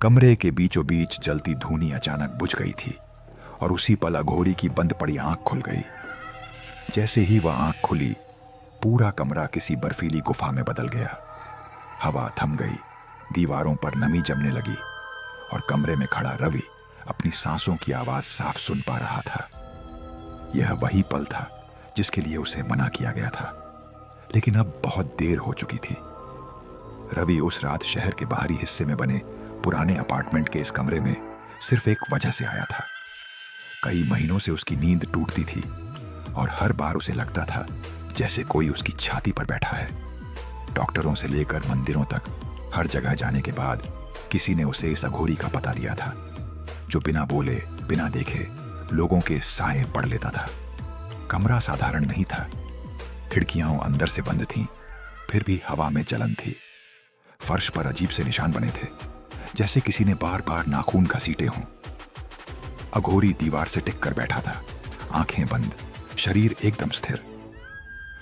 कमरे के बीचों बीच जलती धूनी अचानक बुझ गई थी और उसी पल अघोरी की बंद पड़ी आंख खुल गई। जैसे ही वह आंख खुली, पूरा कमरा किसी बर्फीली गुफा में बदल गया। हवा थम गई, दीवारों पर नमी जमने लगी और कमरे में खड़ा रवि अपनी सांसों की आवाज साफ सुन पा रहा था। यह वही पल था जिसके लिए उसे मना किया गया था, लेकिन अब बहुत देर हो चुकी थी। रवि उस रात शहर के बाहरी हिस्से में बने पुराने अपार्टमेंट के इस कमरे में सिर्फ एक वजह से आया था। कई महीनों से उसकी नींद टूटती थी और हर बार उसे लगता था जैसे कोई उसकी छाती पर बैठा है। डॉक्टरों से लेकर मंदिरों तक हर जगह जाने के बाद किसी ने उसे इस अघोरी का पता दिया था, जो बिना बोले बिना देखे लोगों के साए पढ़ लेता था। कमरा साधारण नहीं था, खिड़कियां अंदर से बंद थीं, फिर भी हवा में जलन थी। फर्श पर अजीब से निशान बने थे, जैसे किसी ने बार बार नाखून घसीटे हों। अघोरी दीवार से टिक कर बैठा था, आंखें बंद, शरीर एकदम स्थिर।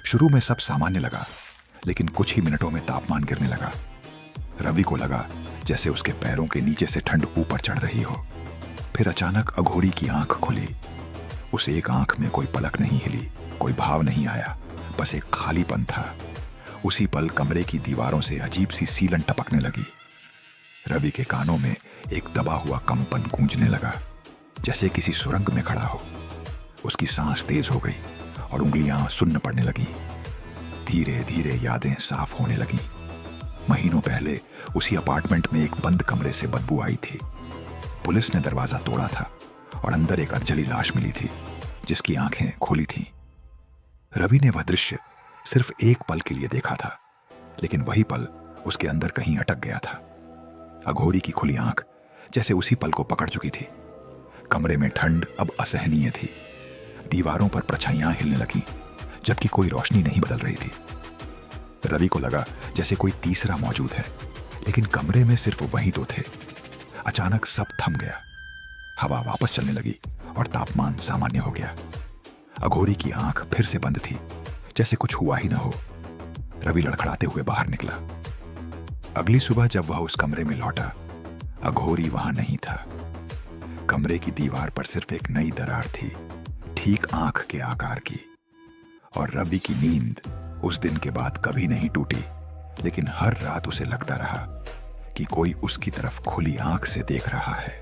शुरू में सब सामान्य लगा, लेकिन कुछ ही मिनटों में तापमान गिरने लगा। रवि को लगा जैसे उसके पैरों के नीचे से ठंड ऊपर चढ़ रही हो। फिर अचानक अघोरी की आंख खुली। उस एक आंख में कोई पलक नहीं हिली, कोई भाव नहीं आया, बस एक खालीपन था। उसी पल कमरे की दीवारों से अजीब सी सीलन टपकने लगी। रवि के कानों में एक दबा हुआ कंपन गूंजने लगा, जैसे किसी सुरंग में खड़ा हो। उसकी सांस तेज हो गई और उंगलियां सुन्न पड़ने लगी। धीरे धीरे यादें साफ होने लगी। महीनों पहले उसी अपार्टमेंट में एक बंद कमरे से बदबू आई थी। पुलिस ने दरवाजा तोड़ा था और अंदर एक अधजली लाश मिली थी, जिसकी आंखें खोली थीं। रवि ने वह दृश्य सिर्फ एक पल के लिए देखा था, लेकिन वही पल उसके अंदर कहीं अटक गया था। अघोरी की खुली आंख जैसे उसी पल को पकड़ चुकी थी। कमरे में ठंड अब असहनीय थी। दीवारों पर परछाइयां हिलने लगीं, जबकि कोई रोशनी नहीं बदल रही थी। रवि को लगा जैसे कोई तीसरा मौजूद है, लेकिन कमरे में सिर्फ वही दो थे। अचानक सब थम गया। हवा वापस चलने लगी और तापमान सामान्य हो गया। अघोरी की आंख फिर से बंद थी, जैसे कुछ हुआ ही ना हो। रवि लड़खड़ाते हुए बाहर निकला। अगली सुबह जब वह उस कमरे में लौटा, अघोरी वहां नहीं था। कमरे की दीवार पर सिर्फ एक नई दरार थी, ठीक आंख के आकार की। और रवि की नींद उस दिन के बाद कभी नहीं टूटी, लेकिन हर रात उसे लगता रहा कि कोई उसकी तरफ खुली आंख से देख रहा है।